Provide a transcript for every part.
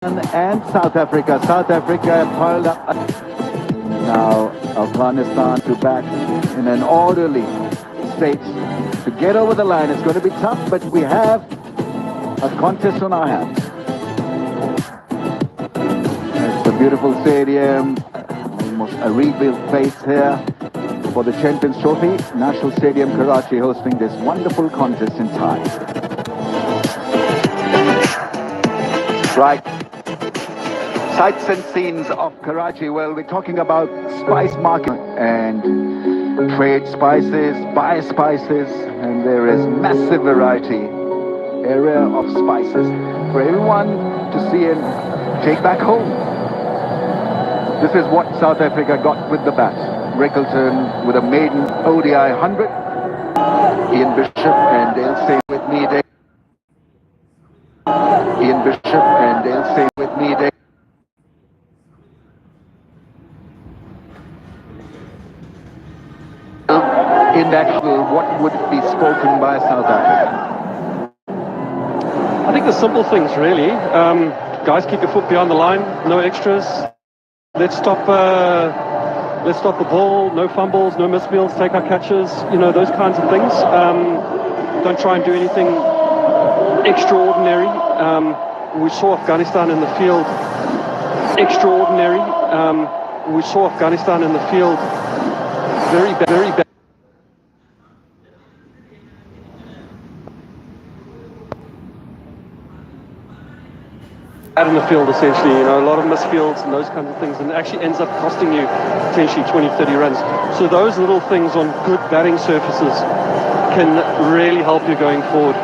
And South Africa. South Africa piled up. Now Afghanistan to back in an orderly state to get over the line. It's going to be tough, but we have a contest on our hands. It's a beautiful stadium, almost a rebuilt place here for the Champions Trophy. National Stadium Karachi hosting this wonderful contest in time. Right. Sights and scenes of Karachi. Well, we're talking about spice market and trade spices, buy spices, and there is massive variety, area of spices for everyone to see and take back home. This is what South Africa got with the bat. Rickleton with a maiden ODI 100. Ian Bishop, and they'll say with me, Ian Bishop, and they'll say with me, in that, what would be spoken by South Africa? I think the simple things, really. Guys, keep your foot behind the line, no extras. Let's stop the ball, no fumbles, no misfields, take our catches, those kinds of things. Don't try and do anything extraordinary. We saw Afghanistan in the field extraordinary. We saw Afghanistan in the field very bad. In the field, essentially, a lot of misfields and those kinds of things, and it actually ends up costing you potentially 20-30 runs. So those little things on good batting surfaces can really help you going forward.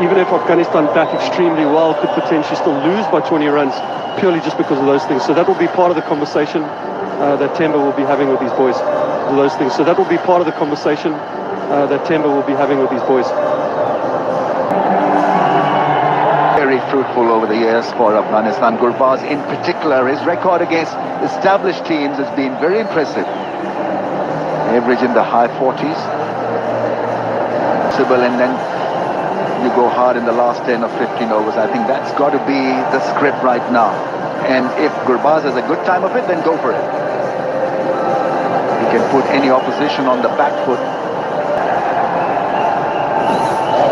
Even if Afghanistan bat extremely well, could potentially still lose by 20 runs purely just because of those things. So that will be part of the conversation that Temba will be having with these boys. Those things. So that will be part of the conversation that Temba will be having with these boys. Very fruitful over the years for Afghanistan. Gurbaz in particular, his record against established teams has been very impressive. Average in the high 40s. And then you go hard in the last 10 or 15 overs. I think that's got to be the script right now. And if Gurbaz has a good time of it, then go for it. He can put any opposition on the back foot.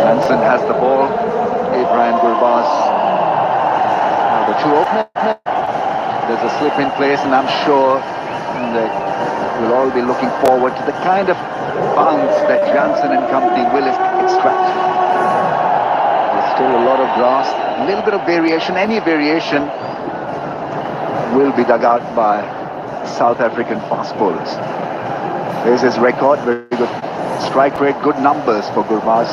Manson has the ball. Ibrahim Gurbaz. Now the two openers. There's a slip in place, and I'm sure that we'll all be looking forward to the kind of bounce that Jansen and company will extract. There's still a lot of grass, a little bit of variation. Any variation will be dug out by South African fast bowlers. There's his record, very good strike rate, good numbers for Gurbaz.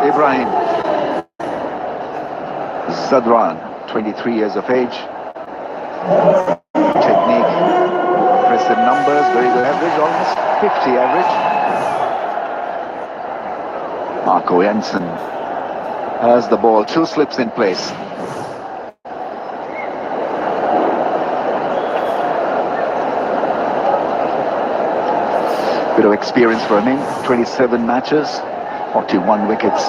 Ibrahim Sadran, 23 years of age. Technique, impressive numbers, very good average, almost 50 average. Marco Jansen has the ball, two slips in place. Bit of experience for him, 27 matches. 41 wickets.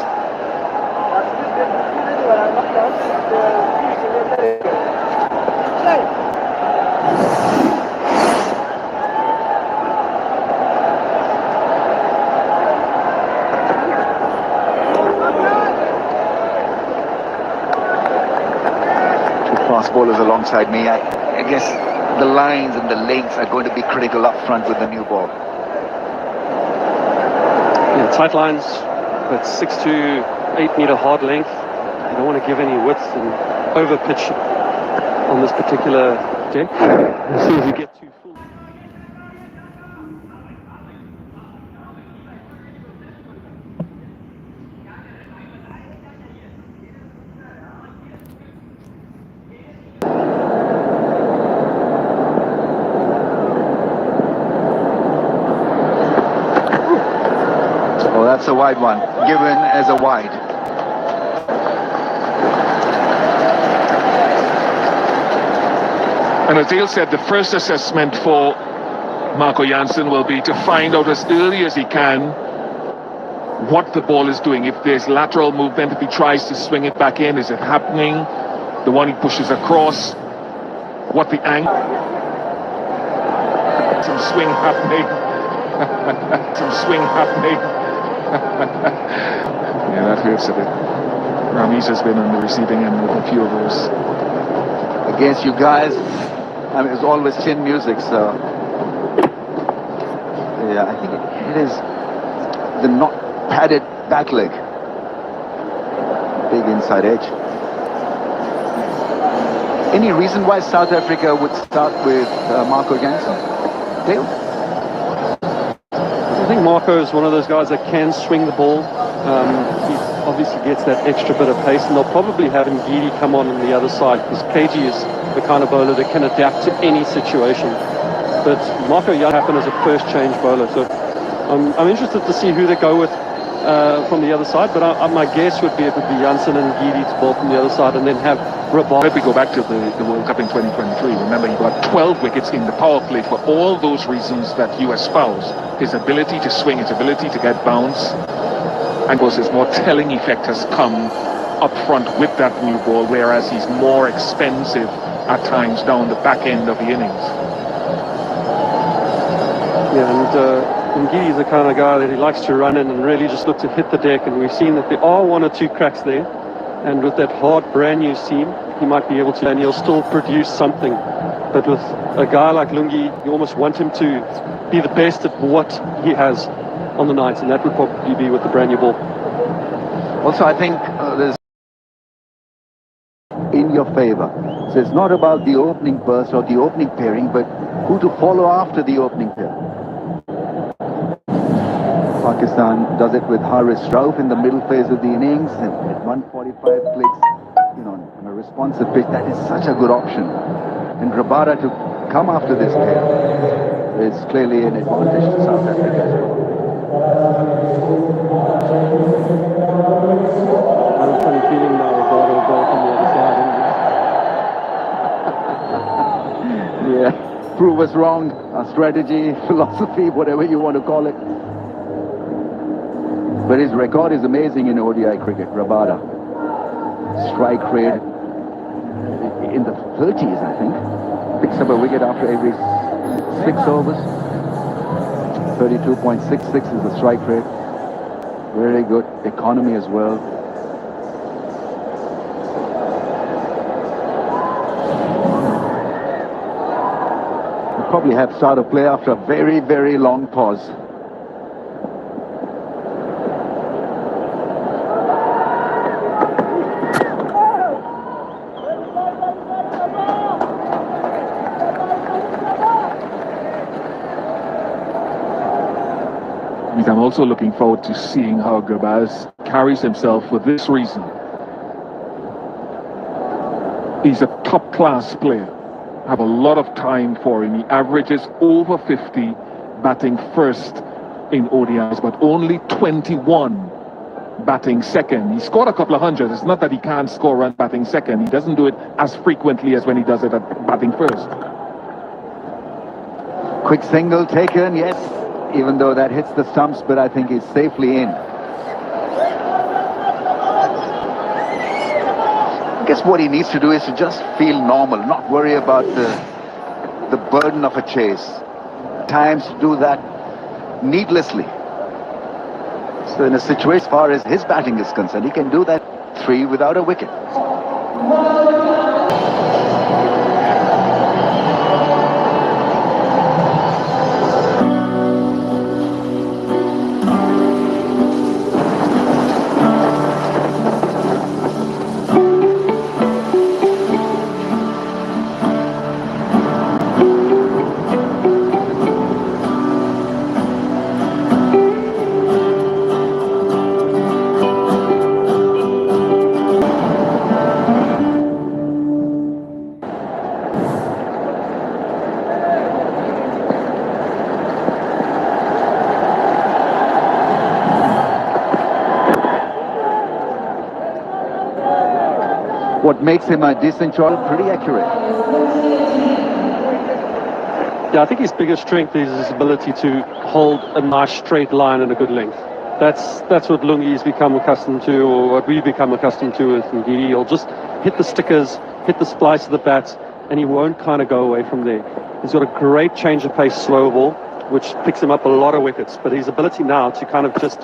Two fast bowlers alongside me. I guess the lines and the lengths are going to be critical up front with the new ball. Yeah, tight lines. But 6 to 8 meter hard length. You don't want to give any width and over pitch on this particular deck. As soon as you get too full. That's a wide one, given as a wide. And as Dale said, the first assessment for Marco Jansen will be to find out as early as he can what the ball is doing. If there's lateral movement, if he tries to swing it back in, is it happening? The one he pushes across, what the angle? Some swing happening. Some swing happening. Yeah, that hurts a bit. Ramiz has been on the receiving end of a few of those. Against you guys, I mean, it's always chin music, so yeah, I think it is the not padded back leg. Big inside edge. Any reason why South Africa would start with Marco Jansen? Dale? I think Marco is one of those guys that can swing the ball. He obviously gets that extra bit of pace, and they'll probably have Ngidi come on the other side, because KG is the kind of bowler that can adapt to any situation. But Marco Jan happened as a first change bowler, so I'm interested to see who they go with from the other side, but my guess would be it would be Jansen and Ngidi to bowl from the other side, and then have Rabada. Let me go back to the World Cup in 2023. Remember, he got 12 wickets in the power play for all those reasons that you espouse. His ability to swing, his ability to get bounce, and of course his more telling effect has come up front with that new ball, whereas he's more expensive at times down the back end of the innings. Yeah, and Ngidi is the kind of guy that he likes to run in and really just look to hit the deck, and we've seen that there are one or two cracks there, and with that hard brand new seam he might be able to, and he'll still produce something. But with a guy like Lungi, you almost want him to be the best at what he has on the night, and that would probably be with the brand new ball. Also, I think there's in your favor. So it's not about the opening burst or the opening pairing, but who to follow after the opening pair. Pakistan does it with Haris Rauf in the middle phase of the innings, and at 145 clicks, on a responsive pitch, that is such a good option. And Rabada to come after this pair is clearly an advantage to South Africa. I have a funny feeling now Rabada will bowl from the other side. Yeah, prove us wrong. Our strategy, philosophy, whatever you want to call it. But his record is amazing in ODI cricket, Rabada. Strike rate in the 30s, I think. Picks up a wicket after every 6 overs. 32.66 is the strike rate. Very good economy as well. We'll probably have start of play after a very, very long pause. I'm also looking forward to seeing how Gurbaz carries himself for this reason. He's a top-class player. I have a lot of time for him. He averages over 50 batting first in ODIs, but only 21 batting second. He scored a couple of hundreds. It's not that he can't score run batting second. He doesn't do it as frequently as when he does it at batting first. Quick single taken, yes. Even though that hits the stumps, but I think he's safely in. I guess what he needs to do is to just feel normal, not worry about the burden of a chase. Times to do that needlessly. So in a situation as far as his batting is concerned, he can do that 3 without a wicket. What makes him a decent shot, pretty accurate. Yeah, I think his biggest strength is his ability to hold a nice straight line and a good length. That's what Lungi's become accustomed to, or what we've become accustomed to with Ndidi. He'll just hit the stickers, hit the splice of the bat, and he won't kind of go away from there. He's got a great change of pace slow ball, which picks him up a lot of wickets. But his ability now to kind of just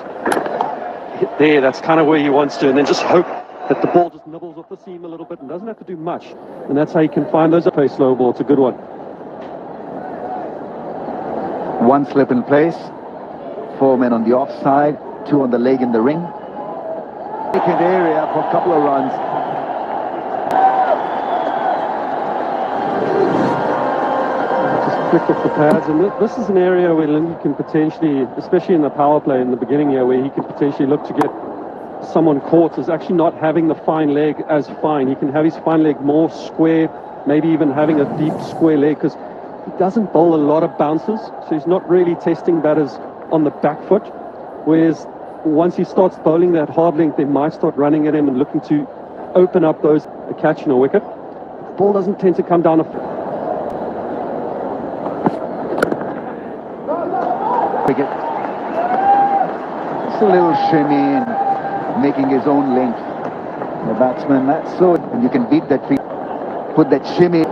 hit there, that's kind of where he wants to, and then just hope that the ball just nibbles off the seam a little bit and doesn't have to do much. And that's how you can find those pace slow ball. It's a good one. One slip in place, 4 men on the offside, 2 on the leg in the ring. Wicket area for a couple of runs. Just flick off the pads, and this is an area where Lungi can potentially, especially in the power play in the beginning here, where he can potentially look to get someone caught, is actually not having the fine leg as fine. He can have his fine leg more square, maybe even having a deep square leg, because he doesn't bowl a lot of bounces, so he's not really testing batters on the back foot. Whereas once he starts bowling that hard length, they might start running at him and looking to open up those, a catch and a wicket. The ball doesn't tend to come down a Wicket. It's a little shimmy and making his own length. The batsman, that's so, and you can beat that feet, put that shimmy.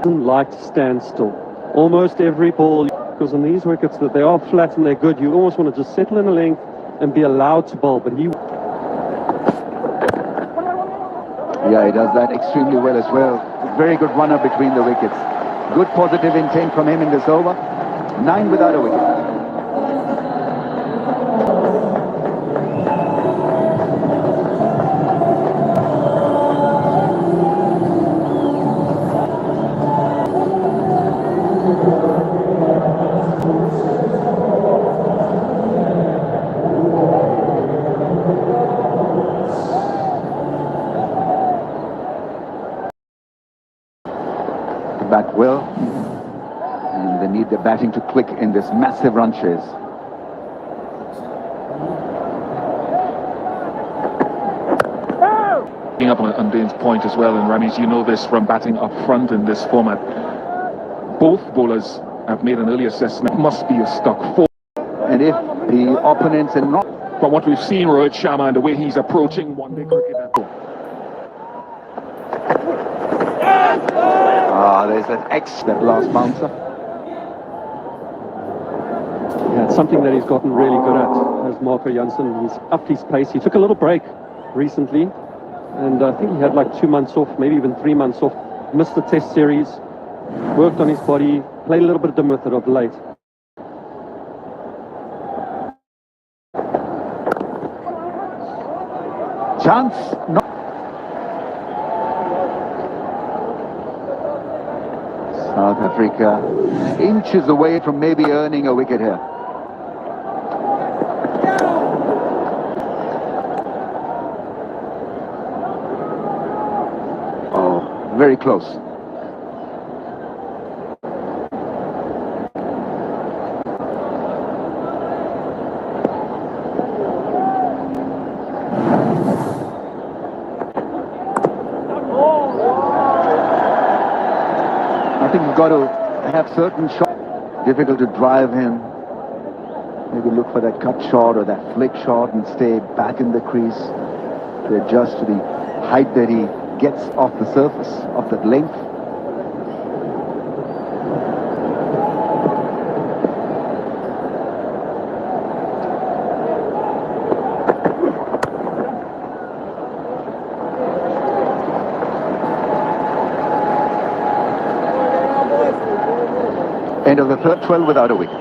Doesn't like to stand still. Almost every ball, because on these wickets that they are flat and they're good, you almost want to just settle in a length and be allowed to bowl. But he does that extremely well as well. Very good runner between the wickets. Good positive intent from him in this over. 9 without a wicket. Bat well, and they need the batting to click in this massive run chase. Picking up on Dane's point as well, and Ramesh, you know this from batting up front in this format. Both bowlers have made an early assessment. Must be a stock 4. And if the opponents are not... From what we've seen, Rohit Sharma and the way he's approaching one-day cricket. There's that last bouncer. Yeah, it's something that he's gotten really good at, as Marco Jansen. He's upped his pace. He took a little break recently, and I think he had like 2 months off, maybe even 3 months off. Missed the test series, worked on his body, played a little bit of dim with it of late. Chance, no. South Africa inches away from maybe earning a wicket here. Oh, very close. I think you've got to have certain shots. Difficult to drive him. Maybe look for that cut shot or that flick shot and stay back in the crease to adjust to the height that he gets off the surface, off that length. End of the third, 12 without a wicket.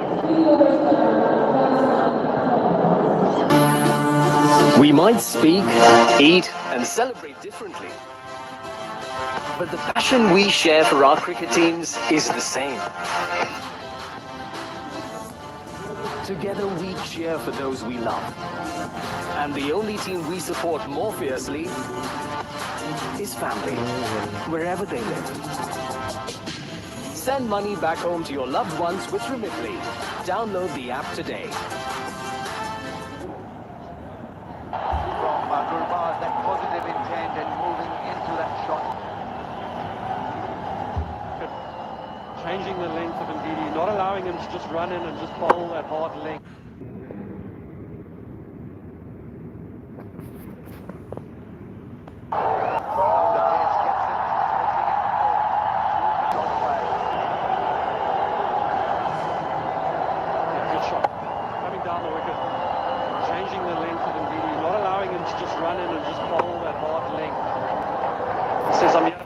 We might speak, eat, and celebrate differently, but the passion we share for our cricket teams is the same. Together we cheer for those we love, and the only team we support more fiercely is family, wherever they live. Send money back home to your loved ones with Remitly. Download the app today. From Gurbaz, that positive intent and moving into that shot. changing the length of Ndidi, not allowing him to just run in and just bowl that hard length. Good shot. Coming down the wicket, changing the length of Ndidi, not allowing him to just run in and just bowl that hard length. He says, I'm